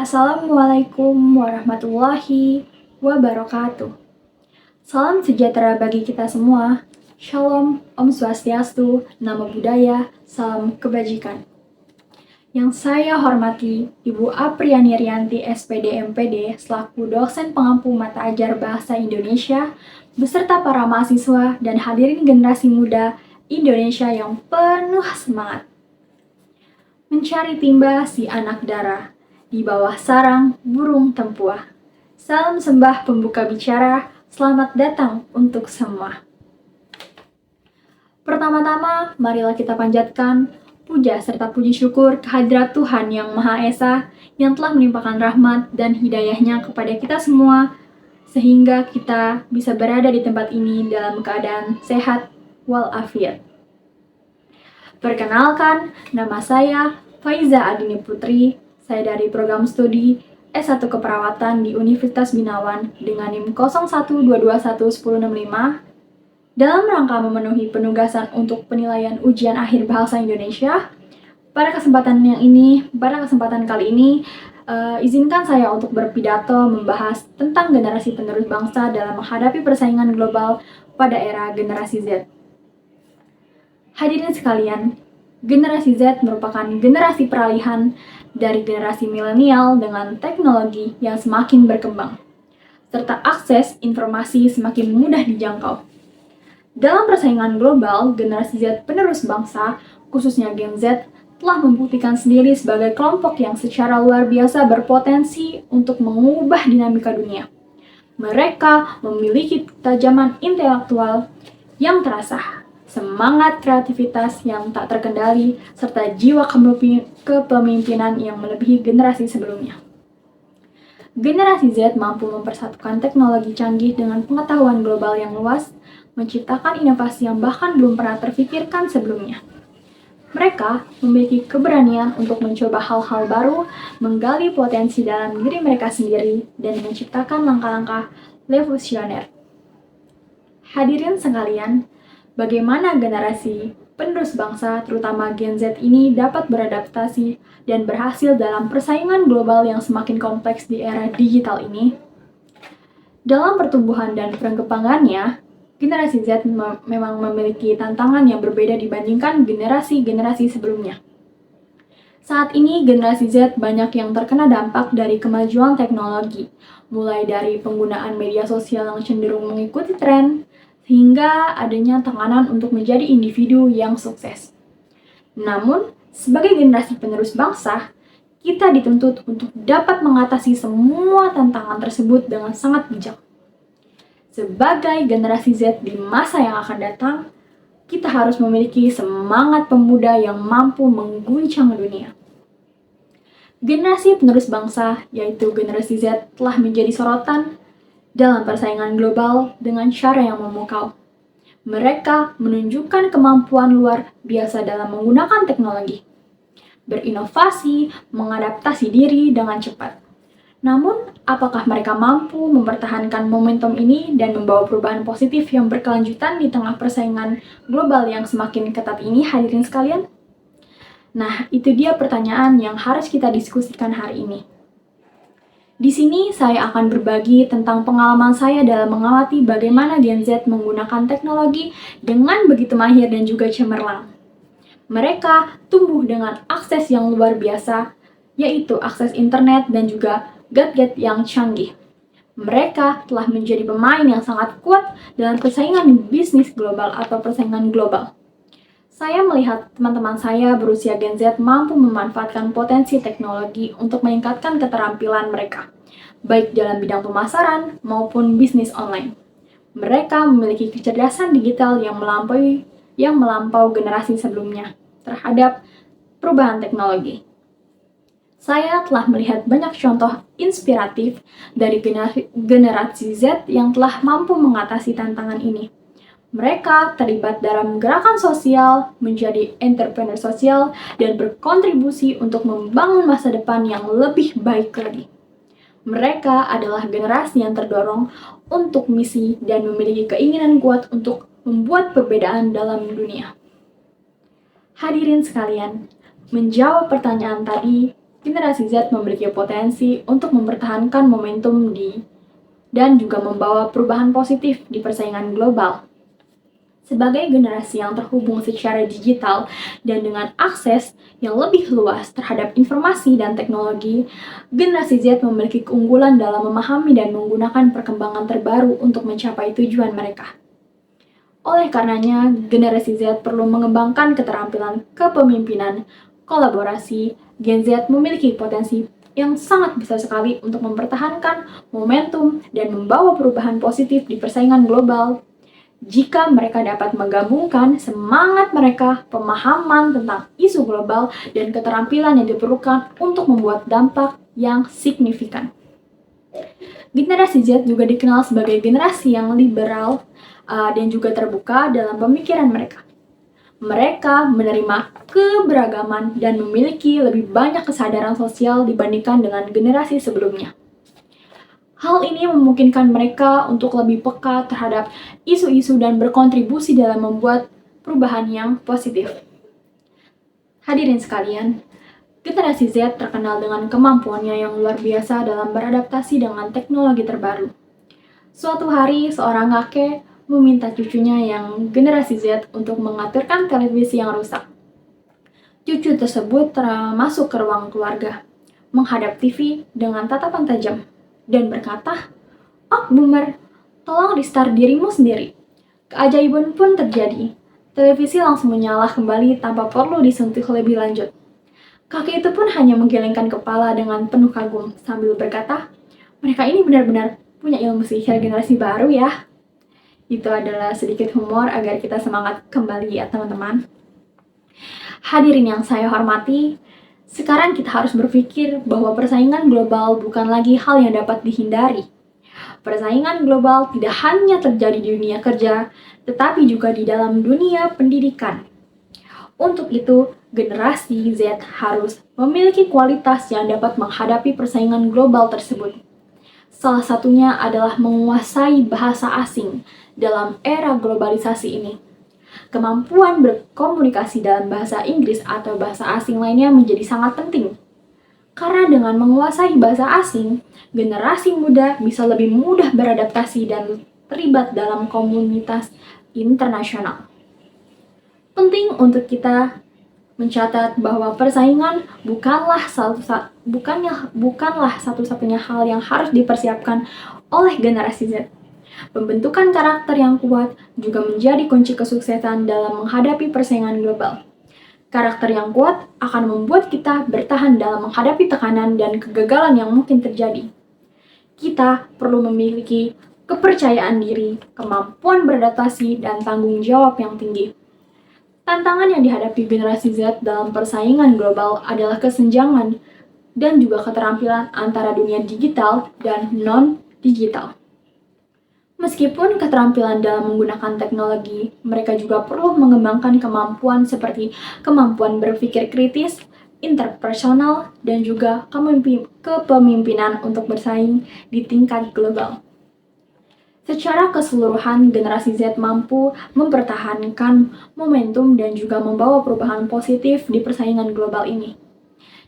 Assalamualaikum warahmatullahi wabarakatuh. Salam sejahtera bagi kita semua. Shalom, Om Swastiastu, Namo Buddhaya, salam kebajikan. Yang saya hormati Ibu Apriani Rianti SPD MPD selaku dosen pengampu mata ajar Bahasa Indonesia beserta para mahasiswa dan hadirin generasi muda Indonesia yang penuh semangat. Mencari timba si anak dara di bawah sarang burung tempuah. Salam sembah pembuka bicara, selamat datang untuk semua. Pertama-tama, marilah kita panjatkan puja serta puji syukur kehadirat Tuhan Yang Maha Esa yang telah melimpahkan rahmat dan hidayahnya kepada kita semua, sehingga kita bisa berada di tempat ini dalam keadaan sehat walafiat. Perkenalkan, nama saya Faiza Adini Putri. Saya dari program studi S1 Keperawatan di Universitas Binawan dengan NIM 01221165 dalam rangka memenuhi penugasan untuk penilaian ujian akhir bahasa Indonesia. Pada kesempatan kali ini, izinkan saya untuk berpidato membahas tentang generasi penerus bangsa dalam menghadapi persaingan global pada era generasi Z. Hadirin sekalian, generasi Z merupakan generasi peralihan dari generasi milenial dengan teknologi yang semakin berkembang, serta akses informasi semakin mudah dijangkau. Dalam persaingan global, generasi Z penerus bangsa, khususnya Gen Z, telah membuktikan sendiri sebagai kelompok yang secara luar biasa berpotensi untuk mengubah dinamika dunia. Mereka memiliki ketajaman intelektual yang terasa, semangat kreativitas yang tak terkendali, serta jiwa kepemimpinan yang melebihi generasi sebelumnya. Generasi Z mampu mempersatukan teknologi canggih dengan pengetahuan global yang luas, menciptakan inovasi yang bahkan belum pernah terfikirkan sebelumnya. Mereka memiliki keberanian untuk mencoba hal-hal baru, menggali potensi dalam diri mereka sendiri, dan menciptakan langkah-langkah revolusioner. Hadirin sekalian, bagaimana generasi penerus bangsa, terutama Gen Z ini dapat beradaptasi dan berhasil dalam persaingan global yang semakin kompleks di era digital ini? Dalam pertumbuhan dan perkembangannya, generasi Z memang memiliki tantangan yang berbeda dibandingkan generasi-generasi sebelumnya. Saat ini, generasi Z banyak yang terkena dampak dari kemajuan teknologi, mulai dari penggunaan media sosial yang cenderung mengikuti tren, hingga adanya tekanan untuk menjadi individu yang sukses. Namun, sebagai generasi penerus bangsa, kita dituntut untuk dapat mengatasi semua tantangan tersebut dengan sangat bijak. Sebagai generasi Z di masa yang akan datang, kita harus memiliki semangat pemuda yang mampu mengguncang dunia. Generasi penerus bangsa, yaitu generasi Z, telah menjadi sorotan dalam persaingan global dengan cara yang memukau. Mereka menunjukkan kemampuan luar biasa dalam menggunakan teknologi, berinovasi, mengadaptasi diri dengan cepat. Namun, apakah mereka mampu mempertahankan momentum ini dan membawa perubahan positif yang berkelanjutan di tengah persaingan global yang semakin ketat ini, hadirin sekalian? Nah, itu dia pertanyaan yang harus kita diskusikan hari ini. Di sini saya akan berbagi tentang pengalaman saya dalam mengamati bagaimana Gen Z menggunakan teknologi dengan begitu mahir dan juga cemerlang. Mereka tumbuh dengan akses yang luar biasa, yaitu akses internet dan juga gadget yang canggih. Mereka telah menjadi pemain yang sangat kuat dalam persaingan bisnis global atau persaingan global. Saya melihat teman-teman saya berusia Gen Z mampu memanfaatkan potensi teknologi untuk meningkatkan keterampilan mereka, baik dalam bidang pemasaran maupun bisnis online. Mereka memiliki kecerdasan digital yang melampau generasi sebelumnya terhadap perubahan teknologi. Saya telah melihat banyak contoh inspiratif dari generasi Z yang telah mampu mengatasi tantangan ini. Mereka terlibat dalam gerakan sosial, menjadi entrepreneur sosial, dan berkontribusi untuk membangun masa depan yang lebih baik lagi. Mereka adalah generasi yang terdorong untuk misi dan memiliki keinginan kuat untuk membuat perbedaan dalam dunia. Hadirin sekalian, menjawab pertanyaan tadi, generasi Z memiliki potensi untuk mempertahankan momentum dan juga membawa perubahan positif di persaingan global. Sebagai generasi yang terhubung secara digital dan dengan akses yang lebih luas terhadap informasi dan teknologi, generasi Z memiliki keunggulan dalam memahami dan menggunakan perkembangan terbaru untuk mencapai tujuan mereka. Oleh karenanya, generasi Z perlu mengembangkan keterampilan kepemimpinan, kolaborasi. Gen Z memiliki potensi yang sangat besar sekali untuk mempertahankan momentum dan membawa perubahan positif di persaingan global. Jika mereka dapat menggabungkan semangat mereka, pemahaman tentang isu global, dan keterampilan yang diperlukan untuk membuat dampak yang signifikan. Generasi Z juga dikenal sebagai generasi yang liberal dan juga terbuka dalam pemikiran mereka. Mereka menerima keberagaman dan memiliki lebih banyak kesadaran sosial dibandingkan dengan generasi sebelumnya. Hal ini memungkinkan mereka untuk lebih peka terhadap isu-isu dan berkontribusi dalam membuat perubahan yang positif. Hadirin sekalian, generasi Z terkenal dengan kemampuannya yang luar biasa dalam beradaptasi dengan teknologi terbaru. Suatu hari, seorang kakek meminta cucunya yang generasi Z untuk mengaturkan televisi yang rusak. Cucu tersebut masuk ke ruang keluarga, menghadap TV dengan tatapan tajam, dan berkata, "Oh, boomer, tolong restart dirimu sendiri." Keajaiban pun terjadi. Televisi langsung menyala kembali tanpa perlu disentuh lebih lanjut. Kakek itu pun hanya menggelengkan kepala dengan penuh kagum sambil berkata, "Mereka ini benar-benar punya ilmu sihir generasi baru ya." Itu adalah sedikit humor agar kita semangat kembali ya teman-teman. Hadirin yang saya hormati, sekarang kita harus berpikir bahwa persaingan global bukan lagi hal yang dapat dihindari. Persaingan global tidak hanya terjadi di dunia kerja, tetapi juga di dalam dunia pendidikan. Untuk itu, generasi Z harus memiliki kualitas yang dapat menghadapi persaingan global tersebut. Salah satunya adalah menguasai bahasa asing dalam era globalisasi ini. Kemampuan berkomunikasi dalam bahasa Inggris atau bahasa asing lainnya menjadi sangat penting. Karena dengan menguasai bahasa asing, generasi muda bisa lebih mudah beradaptasi dan terlibat dalam komunitas internasional. Penting untuk kita mencatat bahwa persaingan bukanlah satu-satunya hal yang harus dipersiapkan oleh generasi Z. Pembentukan karakter yang kuat juga menjadi kunci kesuksesan dalam menghadapi persaingan global. Karakter yang kuat akan membuat kita bertahan dalam menghadapi tekanan dan kegagalan yang mungkin terjadi. Kita perlu memiliki kepercayaan diri, kemampuan beradaptasi, dan tanggung jawab yang tinggi. Tantangan yang dihadapi generasi Z dalam persaingan global adalah kesenjangan dan juga keterampilan antara dunia digital dan non-digital. Meskipun keterampilan dalam menggunakan teknologi, mereka juga perlu mengembangkan kemampuan seperti kemampuan berpikir kritis, interpersonal, dan juga kepemimpinan untuk bersaing di tingkat global. Secara keseluruhan, generasi Z mampu mempertahankan momentum dan juga membawa perubahan positif di persaingan global ini.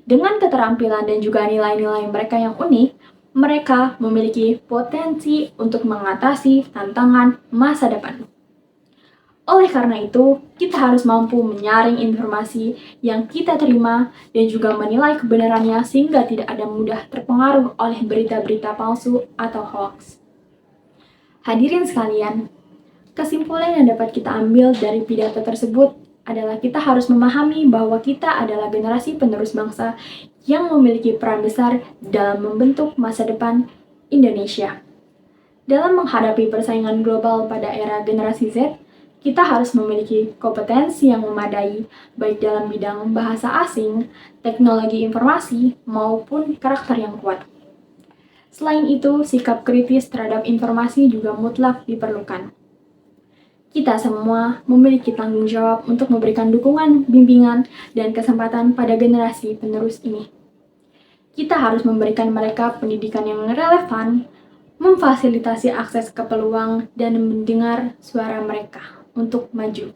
Dengan keterampilan dan juga nilai-nilai mereka yang unik, mereka memiliki potensi untuk mengatasi tantangan masa depan. Oleh karena itu, kita harus mampu menyaring informasi yang kita terima dan juga menilai kebenarannya sehingga tidak ada mudah terpengaruh oleh berita-berita palsu atau hoax. Hadirin sekalian, kesimpulan yang dapat kita ambil dari pidato tersebut adalah kita harus memahami bahwa kita adalah generasi penerus bangsa yang memiliki peran besar dalam membentuk masa depan Indonesia. Dalam menghadapi persaingan global pada era generasi Z, kita harus memiliki kompetensi yang memadai, baik dalam bidang bahasa asing, teknologi informasi, maupun karakter yang kuat. Selain itu, sikap kritis terhadap informasi juga mutlak diperlukan. Kita semua memiliki tanggung jawab untuk memberikan dukungan, bimbingan, dan kesempatan pada generasi penerus ini. Kita harus memberikan mereka pendidikan yang relevan, memfasilitasi akses ke peluang, dan mendengar suara mereka untuk maju.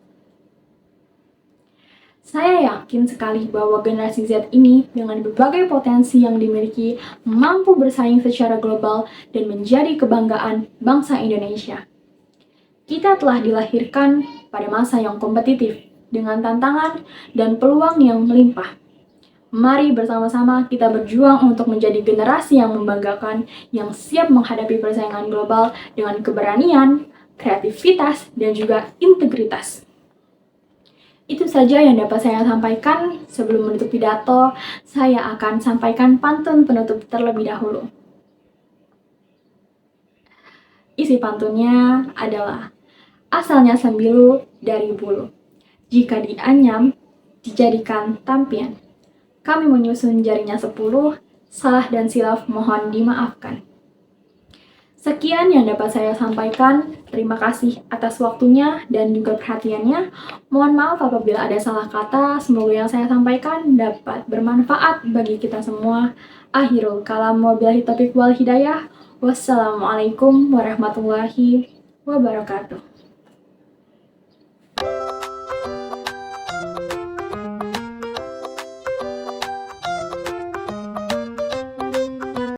Saya yakin sekali bahwa generasi Z ini dengan berbagai potensi yang dimiliki mampu bersaing secara global dan menjadi kebanggaan bangsa Indonesia. Kita telah dilahirkan pada masa yang kompetitif, dengan tantangan dan peluang yang melimpah. Mari bersama-sama kita berjuang untuk menjadi generasi yang membanggakan, yang siap menghadapi persaingan global dengan keberanian, kreativitas, dan juga integritas. Itu saja yang dapat saya sampaikan. Sebelum menutup pidato, saya akan sampaikan pantun penutup terlebih dahulu. Isi pantunnya adalah, asalnya sembilu dari bulu. Jika dianyam, dijadikan tampian. Kami menyusun jarinya 10, salah dan silaf mohon dimaafkan. Sekian yang dapat saya sampaikan. Terima kasih atas waktunya dan juga perhatiannya. Mohon maaf apabila ada salah kata. Semoga yang saya sampaikan dapat bermanfaat bagi kita semua. Akhirul kalam, wabillahi taufiq wal hidayah. Wassalamualaikum warahmatullahi wabarakatuh.